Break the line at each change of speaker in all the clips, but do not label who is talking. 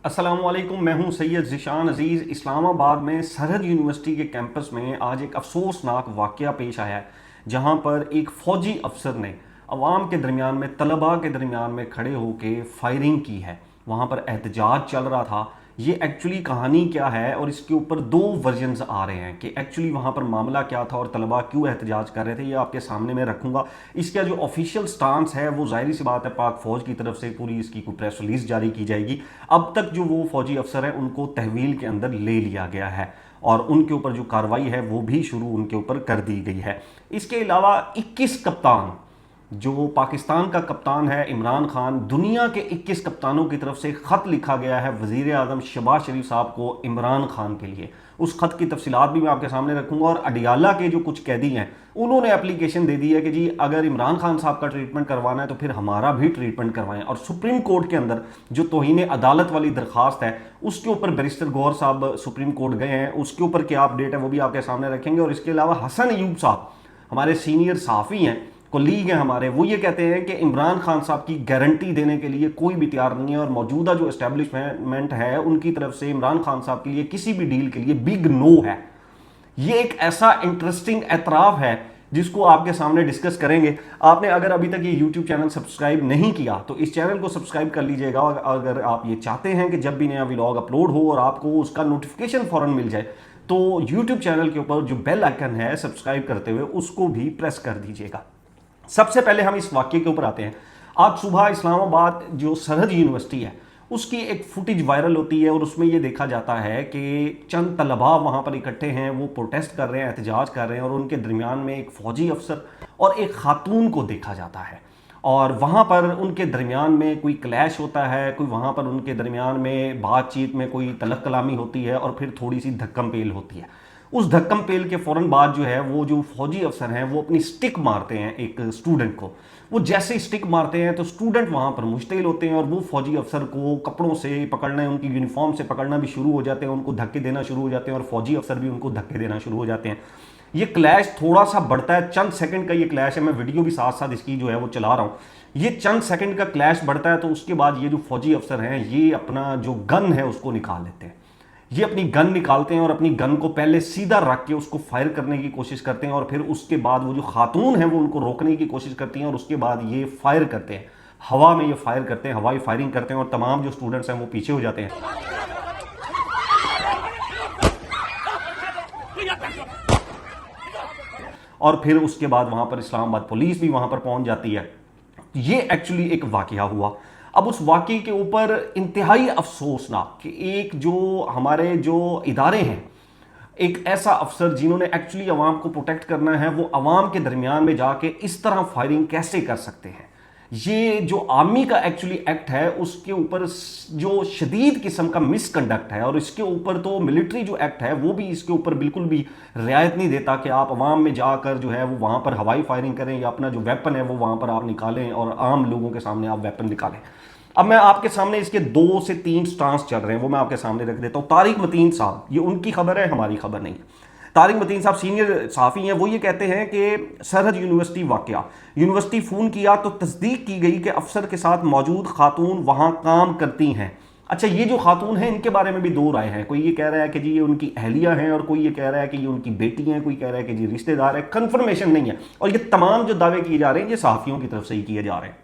अस्सलामुअलैकुम, मैं हूं सैयद ज़ीशान अज़ीज़। इस्लामाबाद में सरहद यूनिवर्सिटी के कैंपस में आज एक अफसोसनाक वाक़या पेश आया है, जहां पर एक फ़ौजी अफसर ने अवाम के दरमियान में, तलबा के दरमियान में खड़े होकर फायरिंग की है। वहां पर एहतजाज चल रहा था। ये एक्चुअली कहानी क्या है और इसके ऊपर दो वर्जन्स आ रहे हैं कि एक्चुअली वहाँ पर मामला क्या था और तलबा क्यों एहतजाज कर रहे थे। ये आपके सामने मैं रखूँगा। इसका जो ऑफिशियल स्टांस है वो ज़ाहिर सी बात है पाक फ़ौज की तरफ से पूरी इसकी कोई प्रेस रिलीज़ जारी की जाएगी। अब तक जो वो फ़ौजी अफसर हैं उनको तहवील के अंदर ले लिया गया है और उनके ऊपर जो कार्रवाई है वो भी शुरू उनके ऊपर कर दी गई है। इसके अलावा 21 कप्तान, जो पाकिस्तान का कप्तान है इमरान खान, दुनिया के 21 कप्तानों की तरफ से ख़त लिखा गया है वज़ीर आज़म शहबाज शरीफ साहब को इमरान खान के लिए। उस ख़त की तफसीलात भी मैं आपके सामने रखूंगा। और अडियाला के जो कुछ कैदी हैं उन्होंने एप्लीकेशन दे दी है कि जी अगर इमरान खान साहब का ट्रीटमेंट करवाना है तो फिर हमारा भी ट्रीटमेंट करवाएं। और सुप्रीम कोर्ट के अंदर जो तौहीन अदालत वाली दरख्वास्त है उसके ऊपर बैरिस्टर गौहर साहब सुप्रीम कोर्ट गए हैं, उसके ऊपर क्या अपडेट है वो भी आपके सामने रखेंगे। और इसके अलावा हसन अयूब साहब हमारे सीनियर सहाफ़ी हैं, कोलीग हैं हमारे, वो ये कहते हैं कि इमरान खान साहब की गारंटी देने के लिए कोई भी तैयार नहीं है और मौजूदा जो एस्टेब्लिशमेंट है उनकी तरफ से इमरान खान साहब के लिए किसी भी डील के लिए बिग नो है। ये एक ऐसा इंटरेस्टिंग एतराफ़ है जिसको आपके सामने डिस्कस करेंगे। आपने अगर अभी तक ये यूट्यूब चैनल सब्सक्राइब नहीं किया तो इस चैनल को सब्सक्राइब कर लीजिएगा। अगर आप ये चाहते हैं कि जब भी नया व्लॉग अपलोड हो और आपको उसका नोटिफिकेशन फ़ौरन मिल जाए तो यूट्यूब चैनल के ऊपर जो बेल आइकन है सब्सक्राइब करते हुए उसको भी प्रेस कर दीजिएगा। सबसे पहले हम इस वाक्य के ऊपर आते हैं। आज सुबह इस्लामाबाद जो सरहद यूनिवर्सिटी है उसकी एक फुटेज वायरल होती है और उसमें यह देखा जाता है कि चंद तलबा वहाँ पर इकट्ठे हैं, वो प्रोटेस्ट कर रहे हैं, एहतजाज कर रहे हैं और उनके दरमियान में एक फ़ौजी अफसर और एक खातून को देखा जाता है। और वहाँ पर उनके दरमियान में कोई क्लैश होता है, कोई वहाँ पर उनके दरमियान में बातचीत में कोई तलक कलामी होती है और फिर थोड़ी सी धक्कम पेल होती है। उस धक्कम पेल के फ़ौरन बाद जो है वो जो फौजी अफसर हैं वो अपनी स्टिक मारते हैं एक स्टूडेंट को। वो जैसे ही स्टिक मारते हैं तो स्टूडेंट वहाँ पर मुश्तिल होते हैं और वो फौजी अफसर को कपड़ों से पकड़ना, उनकी यूनिफॉर्म से पकड़ना भी शुरू हो जाते हैं, उनको धक्के देना शुरू हो जाते हैं और फौजी अफसर भी उनको धक्के देना शुरू हो जाते हैं। ये क्लैश थोड़ा सा बढ़ता है, चंद सेकंड का ये क्लैश है, मैं वीडियो भी साथ साथ इसकी जो है वो चला रहा हूँ। ये चंद सेकंड का क्लैश बढ़ता है तो उसके बाद ये जो फौजी अफसर हैं ये अपना जो गन है उसको निकाल लेते हैं। ये अपनी गन निकालते हैं और अपनी गन को पहले सीधा रख के उसको फायर करने की कोशिश करते हैं और फिर उसके बाद वो जो खातून है वो उनको रोकने की कोशिश करती हैं और उसके बाद ये फायर करते हैं, हवा में ये फायर करते हैं, हवाई फायरिंग करते हैं और तमाम जो स्टूडेंट्स हैं वो पीछे हो जाते हैं। और फिर उसके बाद वहां पर इस्लामाबाद पुलिस भी वहां पर पहुंच जाती है। ये एक्चुअली एक वाकया हुआ। अब उस वाकये के ऊपर इंतहाई अफसोसनाक कि एक जो हमारे जो इदारे हैं, एक ऐसा अफसर जिन्होंने एक्चुअली अवाम को प्रोटेक्ट करना है वो अवाम के दरमियान में जाके इस तरह फायरिंग कैसे कर सकते हैं। ये जो आर्मी का एक्चुअली एक्ट है उसके ऊपर जो शदीद किस्म का मिसकंडक्ट है और इसके ऊपर तो मिलिट्री जो एक्ट है वो भी इसके ऊपर बिल्कुल भी रियायत नहीं देता कि आप अवाम में जाकर जो है वो वहाँ पर हवाई फायरिंग करें या अपना जो वेपन है वो वहाँ पर आप निकालें और आम लोगों के सामने आप वेपन निकालें। अब मैं आपके सामने इसके 2 से 3 स्टांस चल रहे हैं वो मैं आपके सामने रख देता हूँ। तारिक मतीन साहब, ये उनकी खबर है, हमारी खबर नहीं है। तारिक मतीन साहब सीनियर सहाफ़ी हैं, वो ये कहते हैं कि सरहद यूनिवर्सिटी वाकया, यूनिवर्सिटी फ़ोन किया तो तस्दीक की गई कि अफसर के साथ मौजूद खातून वहाँ काम करती हैं। अच्छा, ये जो खातून हैं इनके बारे में भी 2 राय हैं। कोई ये कह रहा है कि जी ये उनकी अहलिया हैं और कोई ये कह रहा है कि ये उनकी बेटी हैं, कोई कह रहा है कि जी रिश्तेदार है। कन्फर्मेशन नहीं है और ये तमाम जो दावे किए जा रहे हैं ये सहाफ़ियों की तरफ से ही किए जा रहे हैं।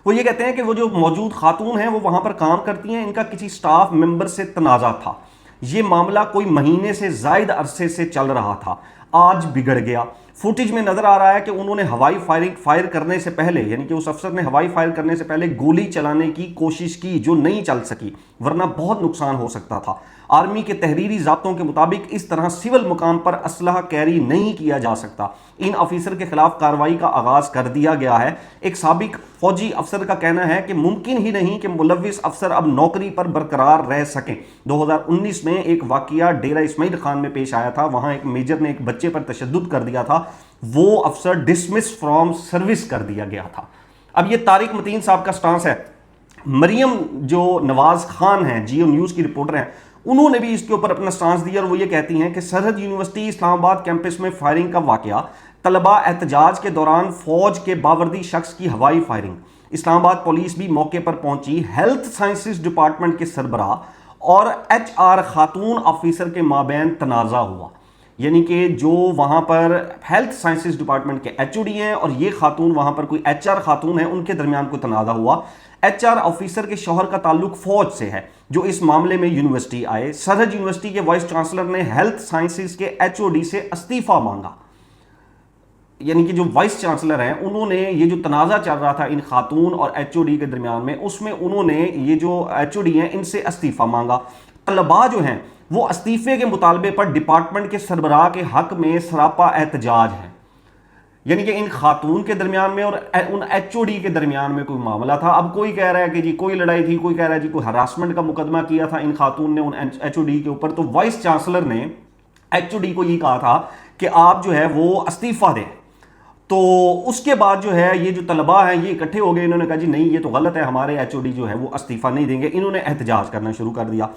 वो ये कहते हैं कि वो जो मौजूद खातून हैं वो वहाँ पर काम करती हैं, इनका किसी स्टाफ मेंबर से तनाज़ा था। ये मामला कोई महीने से ज़ायद अरसे से चल रहा था, आज बिगड़ गया। फुटेज में नजर आ रहा है कि उन्होंने हवाई फायर करने से पहले, यानी कि उस अफसर ने हवाई फायर करने से पहले गोली चलाने की कोशिश की जो नहीं चल सकी, वरना बहुत नुकसान हो सकता था। आर्मी के तहरीरी ज़ाब्तों के मुताबिक इस तरह सिविल मुकाम पर असलहा कैरी नहीं किया जा सकता। इन ऑफिसर के खिलाफ कार्रवाई का आगाज कर दिया गया है। एक साबिक फौजी अफसर का कहना है कि मुमकिन ही नहीं कि मुलविस अफसर अब नौकरी पर बरकरार रह सकें। 2019 में एक वाकया डेरा इस्माइल खान में पेश आया था, वहां एक मेजर ने एक बच्चे पर तशद्दुद कर दिया था, वो अफसर डिसमिस फ्रॉम सर्विस कर दिया गया था। अब ये तारिक मतीन साहब का स्टांस है। मरियम जो नवाज खान हैं, जियो न्यूज़ की रिपोर्टर हैं, उन्होंने भी इसके ऊपर अपना स्टांस दिया और वो ये कहती हैं कि सरहद यूनिवर्सिटी इस्लामाबाद कैंपस में फायरिंग का वाकया, तलबा एहतजाज के दौरान फौज के बावर्दी शख्स की हवाई फायरिंग, इस्लामाबाद पुलिस भी मौके पर पहुंची। हेल्थ साइंसेज डिपार्टमेंट के सरबराह और HR खातून ऑफिसर के माबैन तनाज़ा हुआ, यानी कि जो वहां पर हेल्थ साइंसेज डिपार्टमेंट के HOD हैं और ये खातून वहां पर कोई HR खातून है, उनके दरमियान कोई तनाज़ा हुआ। HR ऑफिसर के शौहर का ताल्लुक फौज से है, जो इस मामले में यूनिवर्सिटी आए। सरहद यूनिवर्सिटी के वाइस चांसलर ने हेल्थ साइंसेज के HOD से इस्तीफा मांगा, यानी कि जो वाइस चांसलर हैं उन्होंने ये जो तनाज़ा चल रहा था इन खातून और HOD के दरमियान में, उसमें उन्होंने ये जो HOD हैं इनसे इस्तीफा मांगा। तलबा जो हैं वो इस्तीफे के मुतालबे पर डिपार्टमेंट के सरबराह के हक में सरापा एहतजाज है, यानी कि इन खातून के दरमियान में और उन HOD के दरमियान में कोई मामला था। अब कोई कह रहा है कि जी कोई लड़ाई थी, कोई कह रहा है जी कोई हरासमेंट का मुकदमा किया था इन खातून ने उन HOD के ऊपर। तो वाइस चांसलर ने HOD को ये कहा था कि आप जो है वो इस्तीफा दें। तो उसके बाद जो है ये जो तलबा हैं ये इकट्ठे हो गए, इन्होंने कहा जी नहीं ये तो गलत है, हमारे HOD जो है वो इस्तीफा नहीं देंगे। इन्होंने एहतजाज करना शुरू कर दिया।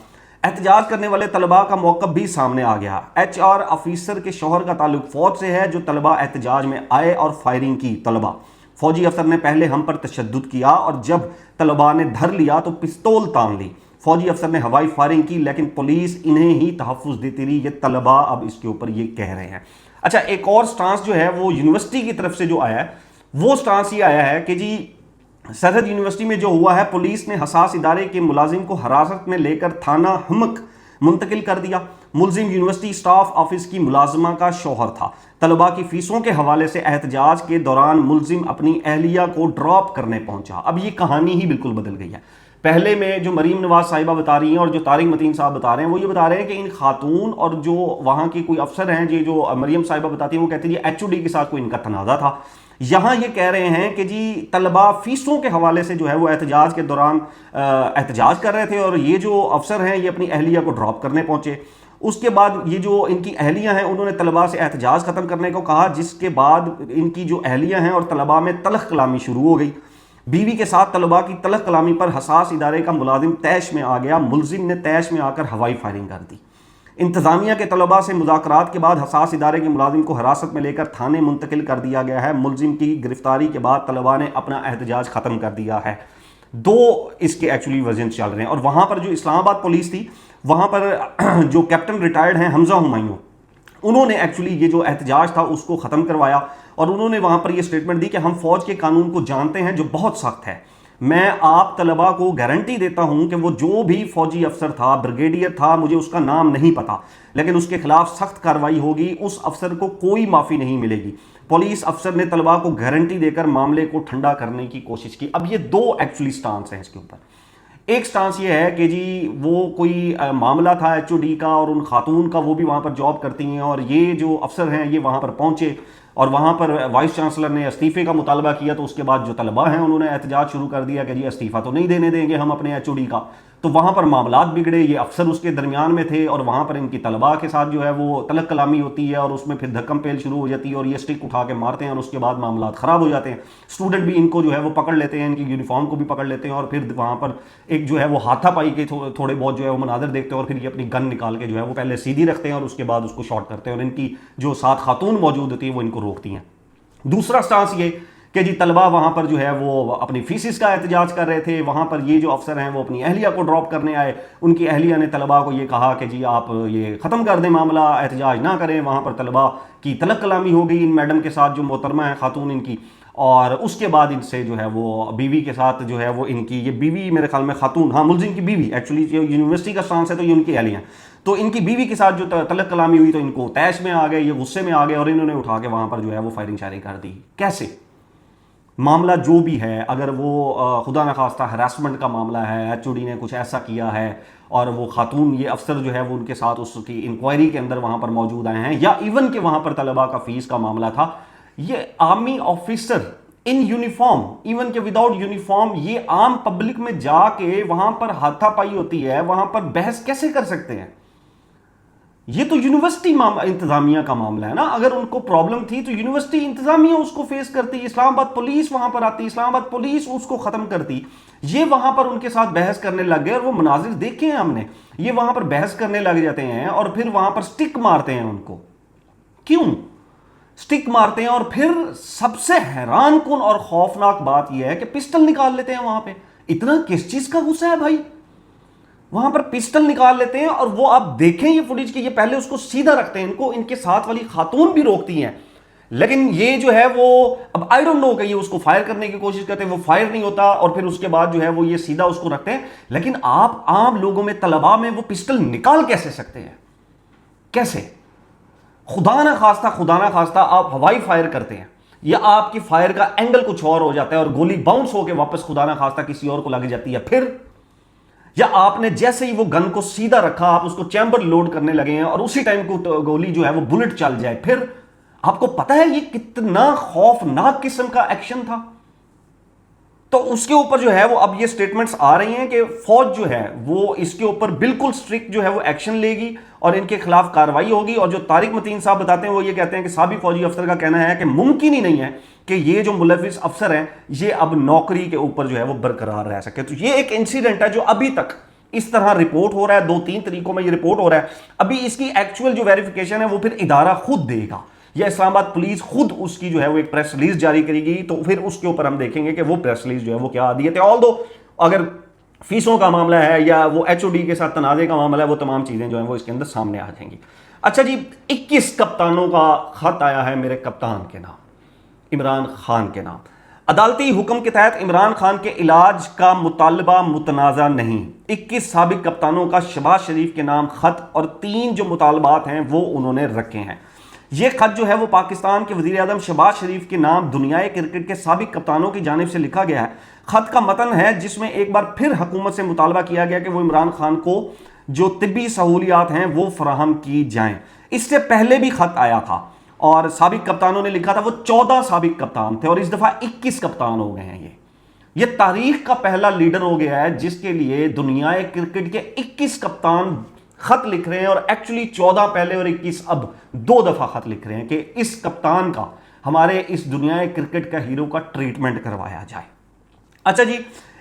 एहतजाज करने वाले तलबा का मौक़िफ़ भी सामने आ गया। HR ऑफिसर के शौहर का ताल्लुक फौज से है, जो तलबा एहतजाज में आए और फायरिंग की। तलबा फौजी अफसर ने पहले हम पर तशद्दुद किया और जब तलबा ने धर लिया तो पिस्तौल तान ली। फौजी अफसर ने हवाई फायरिंग की, लेकिन पुलिस इन्हें ही तहफ़्फ़ुज़ देती रही। ये तलबा अब इसके ऊपर ये कह रहे हैं। अच्छा, एक और स्टांस जो है वो यूनिवर्सिटी की तरफ से जो आया है, वो स्टांस ये आया है कि जी सरहद यूनिवर्सिटी में जो हुआ है, पुलिस ने हसास इदारे के मुलाजिम को हिरासत में लेकर थाना हमक मुंतकिल कर दिया। मुलजिम यूनिवर्सिटी स्टाफ ऑफिस की मुलाजमा का शौहर था। तलबा की फीसों के हवाले से एहतजाज के दौरान मुलजिम अपनी अहलिया को ड्रॉप करने पहुंचा। अब ये कहानी ही बिल्कुल बदल गई है। पहले में जो मरीम नवाज साहिबा बता रही हैं और जो तारिक मतीन साहब बता रहे हैं, वो ये बता रहे हैं कि इन खातून और जो वहाँ की कोई अफसर हैं, ये जो मरीम साहिबा बताती हैं, वो कहती है HOD के साथ कोई इनका तनाज़ा था। यहाँ ये कह रहे हैं कि जी तलबा फीसों के हवाले से जो है वो एहतजाज के दौरान एहतजाज कर रहे थे और ये जो अफसर हैं ये अपनी अहलिया को ड्रॉप करने पहुंचे। उसके बाद ये जो इनकी अहलियां हैं उन्होंने तलबा से एहतजाज ख़त्म करने को कहा, जिसके बाद इनकी जो अहलियां हैं और तलबा में तलख कलामी शुरू हो गई। बीवी के साथ तलबा की तलख कलामी पर हसास इदारे का मुलाजिम तैश में आ गया। मुलजिम ने तैश में आकर हवाई फायरिंग कर दी। इंतजामिया के तलबा से मुज़ाकरात के बाद हसास इदारे के मुलाजिम को हिरासत में लेकर थाने मुंतकिल कर दिया गया है। मुलजिम की गिरफ्तारी के बाद तलबा ने अपना एहतजाज ख़त्म कर दिया है। दो इसके एक्चुअली वर्जन चल रहे हैं। और वहाँ पर जो इस्लामाबाद पुलिस थी, वहाँ पर जो कैप्टन रिटायर्ड हैं हमजा हुमायूं, उन्होंने एक्चुअली ये जो एहतजाज था उसको ख़त्म करवाया और उन्होंने वहाँ पर ये स्टेटमेंट दी कि हम फ़ौज के कानून को जानते हैं जो बहुत सख्त है। मैं आप तलबा को गारंटी देता हूं कि वो जो भी फौजी अफसर था, ब्रिगेडियर था, मुझे उसका नाम नहीं पता, लेकिन उसके खिलाफ सख्त कार्रवाई होगी, उस अफसर को कोई माफ़ी नहीं मिलेगी। पुलिस अफसर ने तलबा को गारंटी देकर मामले को ठंडा करने की कोशिश की। अब ये दो एक्चुअली स्टांस हैं इसके ऊपर। एक स्टांस ये है कि जी वो कोई मामला था HOD का और उन खातून का, वो भी वहाँ पर जॉब करती हैं और ये जो अफसर हैं ये वहाँ पर पहुँचे और वहाँ पर वाइस चांसलर ने इस्तीफे का मुतालबा किया। तो उसके बाद जो तलबा हैं उन्होंने एहतजाज शुरू कर दिया कि जी इस्तीफ़ा तो नहीं देने देंगे हम अपने HOD का। तो वहाँ पर मामलात बिगड़े, ये अफसर उसके दरमियान में थे और वहाँ पर इनकी तलबा के साथ जो है वो तलक कलामी होती है और उसमें फिर धक्कम पेल शुरू हो जाती है और ये स्टिक उठा के मारते हैं और उसके बाद मामलात ख़राब हो जाते हैं। स्टूडेंट भी इनको जो है वो पकड़ लेते हैं, इनकी यूनिफॉर्म को भी पकड़ लेते हैं और फिर वहाँ पर एक जो है वो हाथापाई के थोड़े बहुत जो है वो मनाजर देखते हैं और फिर ये अपनी गन निकाल के जो है वो पहले सीधी रखते हैं और उसके बाद उसको शॉट करते हैं और इनकी जो साथ खातून मौजूद होती है वो इनको रोकती हैं। दूसरा स्टांस ये कि जी तलबा वहाँ पर जो है वो अपनी फीसिस का एहतजाज कर रहे थे। वहाँ पर ये जो अफसर हैं वो अपनी अहलिया को ड्रॉप करने आए। उनकी अहलिया ने तलबा को ये कहा कि जी आप ये ख़त्म कर दें मामला, एहतजाज ना करें। वहाँ पर तलबा की तलक कलामी हो गई इन मैडम के साथ, जो मोहतरमा है खातून इनकी। और उसके बाद इनसे जो है वो बीवी के साथ जो है वो इनकी, ये बीवी मेरे ख्याल में खातून, हाँ मुलजिम की बीवी, एक्चुअली जो यूनिवर्सिटी का स्टांस है तो ये उनकी अहलियाँ, तो इनकी बीवी के साथ जो तलक कलामी हुई तो इनको तैश में आ गए, ये गुस्से में आ गए और इन्होंने उठा के वहाँ पर जो है वो फायरिंग शायरी कर दी। कैसे मामला जो भी है, अगर वो खुदा न खास्ता हरासमेंट का मामला है, HOD ने कुछ ऐसा किया है और वो खातून ये अफसर जो है वो उनके साथ उसकी इंक्वायरी के अंदर वहाँ पर मौजूद आए हैं, या इवन के वहाँ पर तलबा का फीस का मामला था, ये army officer in uniform, even के विदाउट यूनिफॉर्म, ये आम पब्लिक में जाके वहाँ पर हाथापाई होती है, वहाँ पर बहस कैसे कर सकते हैं? ये तो यूनिवर्सिटी इंतजामिया का मामला है ना। अगर उनको प्रॉब्लम थी तो यूनिवर्सिटी इंतजामिया उसको फेस करती, इस्लामाबाद पुलिस वहां पर आती, इस्लामाबाद पुलिस उसको खत्म करती। ये वहां पर उनके साथ बहस करने लग गए और वो मनाजिर देखे हैं हमने। ये वहां पर बहस करने लग जाते हैं और फिर वहां पर स्टिक मारते हैं उनको। क्यों? स्टिक मारते हैं, और फिर सबसे हैरान कुन और खौफनाक बात यह है कि पिस्टल निकाल लेते हैं वहां पे। इतना किस चीज का गुस्सा है भाई? वहां पर पिस्टल निकाल लेते हैं, और वो आप देखें ये फुटेज की, ये पहले उसको सीधा रखते हैं, इनको इनके साथ वाली खातून भी रोकती हैं, लेकिन ये जो है वो अब आई डोंट नो कि ये उसको फायर करने की कोशिश करते हैं, वो फायर नहीं होता, और फिर उसके बाद जो है वो ये सीधा उसको रखते हैं। लेकिन आप आम लोगों में, तलबा में वो पिस्टल निकाल कैसे सकते हैं? कैसे? खुदा ना खास्ता आप हवाई फायर करते हैं, या आपकी फायर का एंगल कुछ और हो जाता है और गोली बाउंस होकर वापस खुदा ना खास्ता किसी और को लग जाती है, फिर या आपने जैसे ही वो गन को सीधा रखा, आप उसको चैम्बर लोड करने लगे हैं और उसी टाइम को गोली जो है वो बुलेट चल जाए, फिर आपको पता है ये कितना खौफनाक किस्म का एक्शन था। तो उसके ऊपर जो है वो अब ये स्टेटमेंट्स आ रही हैं कि फौज जो है वो इसके ऊपर बिल्कुल स्ट्रिक्ट जो है वो एक्शन लेगी और इनके खिलाफ कार्रवाई होगी। और जो तारिक मतीन साहब बताते हैं वो ये कहते हैं कि साबिक फौजी अफसर का कहना है कि मुमकिन ही नहीं है कि ये जो मुलविस अफसर हैं ये अब नौकरी के ऊपर जो है वो बरकरार रह सके। तो ये एक इंसिडेंट है जो अभी तक इस तरह रिपोर्ट हो रहा है, 2-3 तरीकों में ये रिपोर्ट हो रहा है। अभी इसकी एक्चुअल जो वेरिफिकेशन है वो फिर इदारा खुद देगा, या इस्लामाबाद पुलिस खुद उसकी जो है वो एक प्रेस रिलीज जारी करेगी, तो फिर उसके ऊपर हम देखेंगे कि वो प्रेस रिलीज जो है वो क्या आती है। ऑल दो अगर फीसों का मामला है या वो एचओडी के साथ तनाज़े का मामला है, वो तमाम चीजें जो है वो इसके अंदर सामने आ जाएंगी। अच्छा जी, 21 कप्तानों का खत आया है मेरे कप्तान के नाम, इमरान खान के नाम। अदालती हुक्म के तहत इमरान खान के इलाज का मुतालबा मुतनाज़ा नहीं। 21 साबिक कप्तानों का शहबाज शरीफ के नाम खत और 3 जो मुतालबात हैं वो उन्होंने रखे हैं। ये खत जो है वो पाकिस्तान के वज़ीर आज़म शहबाज शरीफ के नाम दुनियाई क्रिकेट के साबिक कप्तानों की जानिब से लिखा गया है। खत का मतन है जिसमें एक बार फिर हुकूमत से मुतालबा किया गया कि वो इमरान खान को जो तिब्बी सहूलियात हैं वो फराहम की जाएं। इससे पहले भी खत आया था और साबिक कप्तानों ने लिखा था, वो 14 साबिक कप्तान थे और इस दफा 21 कप्तान हो गए हैं। ये तारीख का पहला लीडर हो गया है जिसके लिए दुनियाई क्रिकेट के 21 कप्तान खत लिख रहे हैं, और एक्चुअली 14 पहले और 21 अब 2 दफा खत लिख रहे हैं कि इस कप्तान का, हमारे इस दुनियाई क्रिकेट का हीरो का ट्रीटमेंट करवाया जाए। अच्छा जी,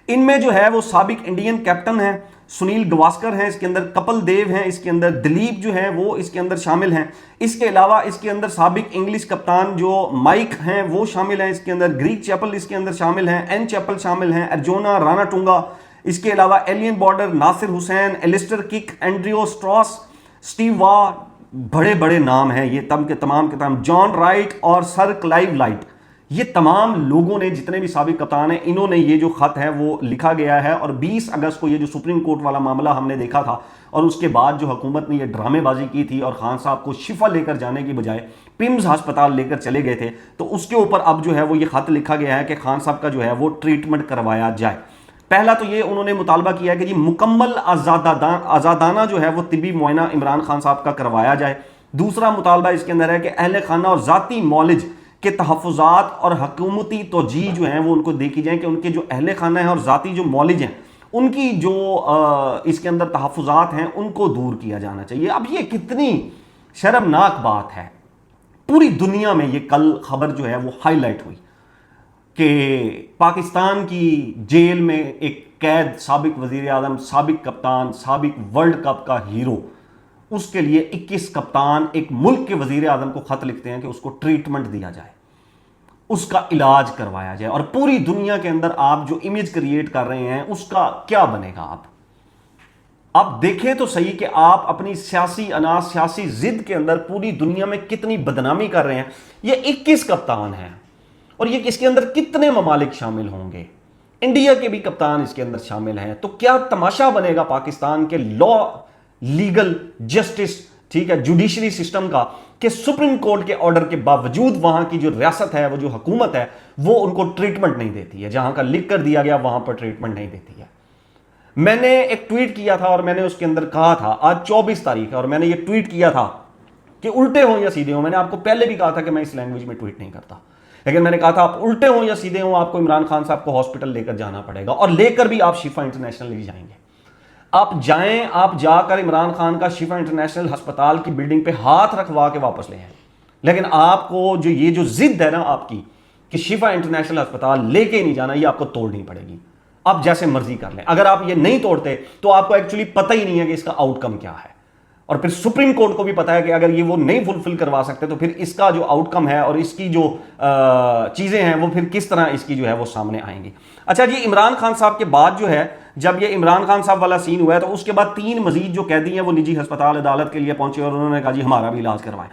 इनमें जो है वो साबिक इंडियन कैप्टन है सुनील गावस्कर हैं, इसके अंदर कपिल देव हैं, इसके अंदर दिलीप जो है वो इसके अंदर शामिल हैं। इसके अलावा इसके अंदर साबिक इंग्लिश कप्तान जो माइक हैं वो शामिल हैं, इसके अंदर ग्रीक चैपल इसके अंदर शामिल हैं, एन चैपल शामिल हैं, अर्जोना रानाटुंगा, इसके अलावा Allan Border, Nasser Hussain, Alastair Cook, Andrew Strauss, Steve Waugh, बड़े बड़े नाम हैं ये तम के तमाम, जॉन राइट और सर क्लाइव लाइट, ये तमाम लोगों ने, जितने भी साबिक कप्तान हैं, इन्होंने ये जो खत है वो लिखा गया है। और 20 अगस्त को ये जो सुप्रीम कोर्ट वाला मामला हमने देखा था और उसके बाद जो हुकूमत ने ये ड्रामेबाजी की थी और खान साहब को शिफा लेकर जाने की बजाय पिम्स अस्पताल लेकर चले गए थे, तो उसके ऊपर अब जो है वो ये खत लिखा गया है कि खान साहब का जो है वो ट्रीटमेंट करवाया जाए। पहला तो ये उन्होंने मुतालबा किया कि जी मुकम्मल आज़ादाना जो है वो तिबी मुआयना इमरान खान साहब का करवाया जाए। दूसरा मुतालबा इसके अंदर है कि अहले खाना और ज़ाती मौलिज के तहफ़्फ़ुज़ात और हुकूमती तोजी जो हैं वो उनको देखी जाए कि उनके जो अहले खाना है और ज़ाती जो मौलिज हैं उनकी जो इसके अंदर तहफ़्फ़ुज़ात हैं उनको दूर किया जाना चाहिए। अब ये कितनी शर्मनाक बात है, पूरी दुनिया में ये कल खबर जो है वो हाईलाइट हुई कि पाकिस्तान की जेल में एक कैद, साबिक वज़ीर आज़म, साबिक कप्तान, साबिक वर्ल्ड कप का हीरो, उसके लिए 21 कप्तान एक मुल्क के वज़ीर आज़म को खत लिखते हैं कि उसको ट्रीटमेंट दिया जाए, उसका इलाज करवाया जाए। और पूरी दुनिया के अंदर आप जो इमेज क्रिएट कर रहे हैं उसका क्या बनेगा? आप देखें तो सही कि आप अपनी सियासी अनाज, सियासी जिद के अंदर पूरी दुनिया में कितनी बदनामी कर रहे हैं। ये 21 कप्तान हैं और ये इसके अंदर कितने ममालिक शामिल होंगे, इंडिया के भी कप्तान इसके अंदर शामिल हैं। तो क्या तमाशा बनेगा पाकिस्तान के लॉ, लीगल, जस्टिस, ठीक है, जुडिशरी सिस्टम का, कि सुप्रीम कोर्ट के ऑर्डर के बावजूद वहां की जो रियासत है, वो जो हुकूमत है, वो उनको ट्रीटमेंट नहीं देती है, जहां का लिख कर दिया गया वहां पर ट्रीटमेंट नहीं देती है। मैंने एक ट्वीट किया था और मैंने उसके अंदर कहा था, आज 24 तारीख है और मैंने ये ट्वीट किया था कि उल्टे हो या सीधे हो, मैंने आपको पहले भी कहा था कि मैं इस लैंग्वेज में ट्वीट नहीं करता, लेकिन मैंने कहा था आप उल्टे हो या सीधे हो, आपको इमरान खान साहब को हॉस्पिटल लेकर जाना पड़ेगा और लेकर भी आप शिफा इंटरनेशनल ले जाएंगे। आप जाएं, आप जाकर इमरान खान का शिफा इंटरनेशनल अस्पताल की बिल्डिंग पे हाथ रखवा के वापस ले आए। लेकिन आपको जो ये जो जिद है ना आपकी कि शिफा इंटरनेशनल अस्पताल लेके नहीं जाना, ये आपको तोड़नी पड़ेगी। आप जैसे मर्जी कर लें, अगर आप ये नहीं तोड़ते तो आपको एक्चुअली पता ही नहीं है कि इसका आउटकम क्या है। और फिर सुप्रीम कोर्ट को भी पता है कि अगर ये वो नहीं फुलफिल करवा सकते तो फिर इसका जो आउटकम है और इसकी जो चीजें हैं वो फिर किस तरह इसकी जो है वो सामने आएंगी। अच्छा जी, इमरान खान साहब के बाद जो है, जब ये इमरान खान साहब वाला सीन हुआ है तो उसके बाद 3 मजीद जो कैदी हैं वो निजी अस्पताल अदालत के लिए पहुंचे और उन्होंने कहा जी हमारा भी इलाज करवाएं।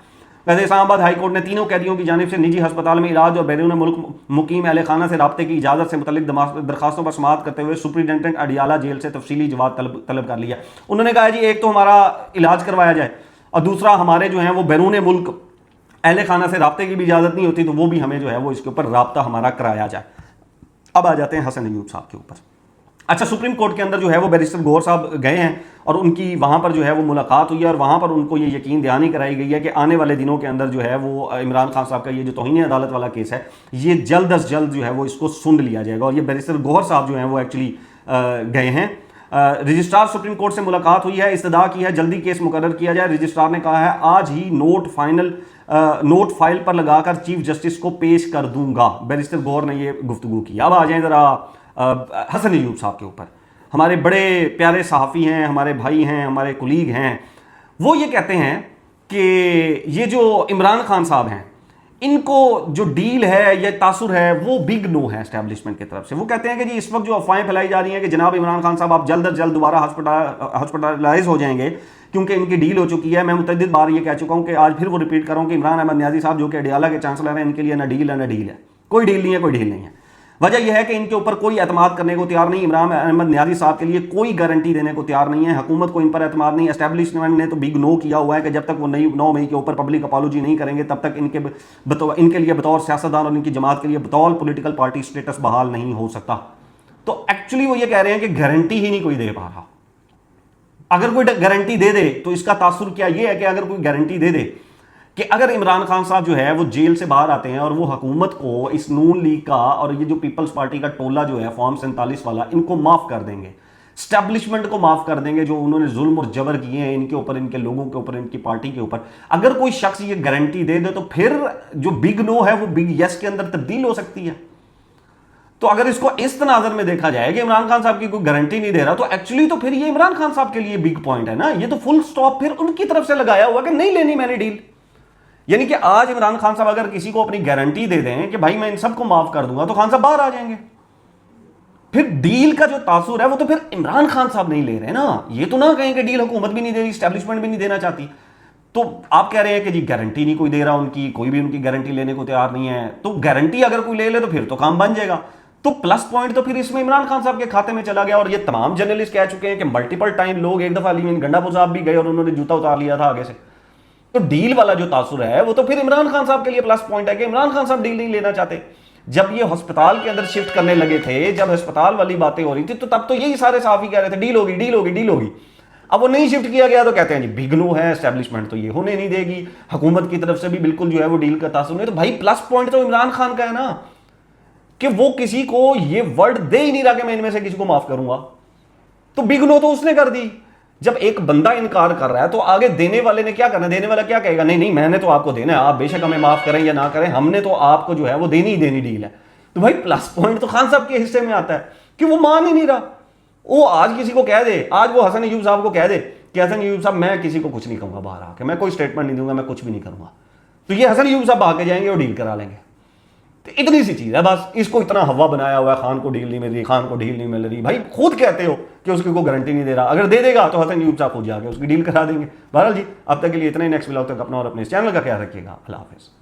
वैसे इस्लामाबाद हाई कोर्ट ने तीनों कैदियों की जानिब से निजी अस्पताल में इलाज और बैरून मुल्क मुकीम अहल खाना से राब्ते की इजाजत से मुतल्लिक दरखास्तों पर समाअत करते हुए सुप्रीटेंडेंट अडियाला जेल से तफसीली जवाब तलब कर लिया। उन्होंने कहा जी एक तो हमारा इलाज करवाया जाए और दूसरा हमारे जो है वो बैरून मुल्क अहल खाना से राब्ते की भी इजाजत नहीं होती तो वो भी हमें जो है वो इसके ऊपर राब्ता हमारा कराया जाए। अब आ जाते हैं हसन अयूब साहब के ऊपर। अच्छा, सुप्रीम कोर्ट के अंदर जो है वो बैरिस्टर गौहर साहब गए हैं और उनकी वहाँ पर जो है वो मुलाकात हुई है और वहाँ पर उनको ये यकीन दहानी कराई गई है कि आने वाले दिनों के अंदर जो है वो इमरान खान साहब का ये जो तौहीन अदालत वाला केस है ये जल्द अज जल्द जो है वो इसको सुन लिया जाएगा। और ये बैरिस्टर गौहर साहब जो हैं वो एक्चुअली गए हैं। रजिस्ट्रार सुप्रीम कोर्ट से मुलाकात हुई है, इस्तदा की है जल्दी केस मुकर्रर किया जाए। रजिस्ट्रार ने कहा है आज ही नोट फाइल पर लगाकर चीफ जस्टिस को पेश कर दूंगा। बैरिस्टर गौहर ने ये गुफ्तगू की। अब आ जाए ज़रा हसन अयूब साहब के ऊपर। हमारे बड़े प्यारे सहाफ़ी हैं, हमारे भाई हैं, हमारे कुलीग हैं। वो ये कहते हैं कि ये जो इमरान खान साहब हैं इनको जो डील है या तासुर है वो बिग नो है एस्टैब्लिशमेंट की तरफ से। वो कहते हैं कि जी इस वक्त जो अफवाहें फैलाई जा रही हैं कि जनाब इमरान खान साहब आप जल्द अज जल्द दोबारा हॉस्पिटलाइज हो जाएंगे क्योंकि इनकी डील हो चुकी है। मैं मुतअद्दिद बार ये कह चुका हूँ कि आज फिर वो रिपीट कर रहा हूँ कि इमरान अहमद न्याजी साहब जो कि अडियाला के चांसलर हैं, इनके लिए ना डील है ना डील है, कोई डील नहीं है, कोई डील नहीं है। वजह यह है कि इनके ऊपर कोई एतमाद करने को तैयार नहीं। इमरान अहमद न्याजी साहब के लिए कोई गारंटी देने को तैयार नहीं है। हुकूमत को इन पर एतमाद नहीं। एस्टैब्लिशमेंट ने तो बिग नो किया हुआ है कि जब तक वो 9 मई के ऊपर पब्लिक अपॉलॉजी नहीं करेंगे तब तक इनके लिए बतौर सियासतदान और इनकी जमात के लिए बतौर पॉलिटिकल पार्टी स्टेटस बहाल नहीं हो सकता। तो एक्चुअली वो ये कह रहे हैं कि गारंटी ही नहीं कोई दे पा रहा। अगर कोई गारंटी दे दे तो इसका तासुर क्या ये है कि अगर कोई गारंटी दे दे कि अगर इमरान खान साहब जो है वो जेल से बाहर आते हैं और वो हुकूमत को इस नून लीग का और ये जो पीपल्स पार्टी का टोला जो है फॉर्म 47 वाला, इनको माफ कर देंगे, स्टैब्लिशमेंट को माफ कर देंगे जो उन्होंने जुल्म और जबर किए हैं इनके ऊपर, इनके लोगों के ऊपर, इनकी पार्टी के ऊपर, अगर कोई शख्स ये गारंटी दे दे तो फिर जो बिग नो है वो बिग यस के अंदर तब्दील हो सकती है। तो अगर इसको इस तनाजर में देखा जाए कि इमरान खान साहब की कोई गारंटी नहीं दे रहा तो एक्चुअली तो फिर ये इमरान खान साहब के लिए बिग पॉइंट है ना। ये तो फुल स्टॉप फिर उनकी तरफ से लगाया हुआ कि नहीं लेनी मैंने डील। यानी कि आज इमरान खान साहब अगर किसी को अपनी गारंटी दे दें कि भाई मैं इन सबको माफ कर दूंगा तो खान साहब बाहर आ जाएंगे। फिर डील का जो तासुर है वो तो फिर इमरान खान साहब नहीं ले रहे ना। ये तो ना कहें कि डील हुकूमत भी नहीं दे रही, स्टैब्लिशमेंट भी नहीं देना चाहती। तो आप कह रहे हैं कि जी गारंटी नहीं कोई दे रहा, उनकी कोई भी उनकी गारंटी लेने को तैयार नहीं है। तो गारंटी अगर कोई ले ले तो फिर तो काम बन जाएगा। तो प्लस पॉइंट तो फिर इसमें इमरान खान साहब के खाते में चला गया। और ये तमाम जर्नलिस्ट कह चुके हैं कि मल्टीपल टाइम लोग, एक दफा गंडापुर साहब भी गए और उन्होंने जूता उतार लिया था आगे से। तो डील वाला जो तासुर है वो तो फिर इमरान खान साहब के लिए प्लस पॉइंट है कि इमरान खान साहब डील नहीं लेना चाहते। जब ये अस्पताल के अंदर शिफ्ट करने लगे थे, जब अस्पताल वाली बातें हो रही थी तो तब तो यही सारे साफी कह रहे थे डील होगी, डील होगी, डील होगी। अब वो नहीं शिफ्ट किया गया तो कहते हैं जी बिग नो है, एस्टैब्लिशमेंट तो ये होने नहीं देगी, हुकूमत की तरफ से भी बिल्कुल जो है वो डील का तासुर नहीं। तो भाई प्लस पॉइंट तो इमरान खान का है ना कि वो किसी को ये वर्ड दे ही नहीं रहा कि मैं इनमें से किसी को माफ करूंगा। तो बिग नो तो उसने कर दी। जब एक बंदा इनकार कर रहा है तो आगे देने वाले ने क्या करना है? देने वाला क्या कहेगा? नहीं नहीं मैंने तो आपको देना है, आप बेशक हमें माफ करें या ना करें, हमने तो आपको जो है वो देनी ही देनी डील है। तो भाई प्लस पॉइंट तो खान साहब के हिस्से में आता है कि वो मान ही नहीं रहा। वो आज किसी को कह दे, आज वो हसन अयूब साहब को कह दे कि हसन अयूब साहब मैं किसी को कुछ नहीं कहूंगा, बाहर आके मैं कोई स्टेटमेंट नहीं दूंगा, मैं कुछ भी नहीं करूंगा, तो ये हसन अयूब साहब आके जाएंगे और डील करा लेंगे। तो इतनी सी चीज है बस। इसको इतना हवा बनाया हुआ है, खान को डील नहीं मिल रही, खान को डील नहीं मिल रही। भाई खुद कहते हो कि उसकी कोई गारंटी नहीं दे रहा, अगर दे देगा तो हसन अयूब साहब खुद जाके उसकी डील करा देंगे। बहरहाल जी अब तक के लिए इतना ही। नेक्स्ट ब्लॉग तक अपना और अपने इस चैनल का ख्याल रखिएगा। अल्लाह हाफिज़।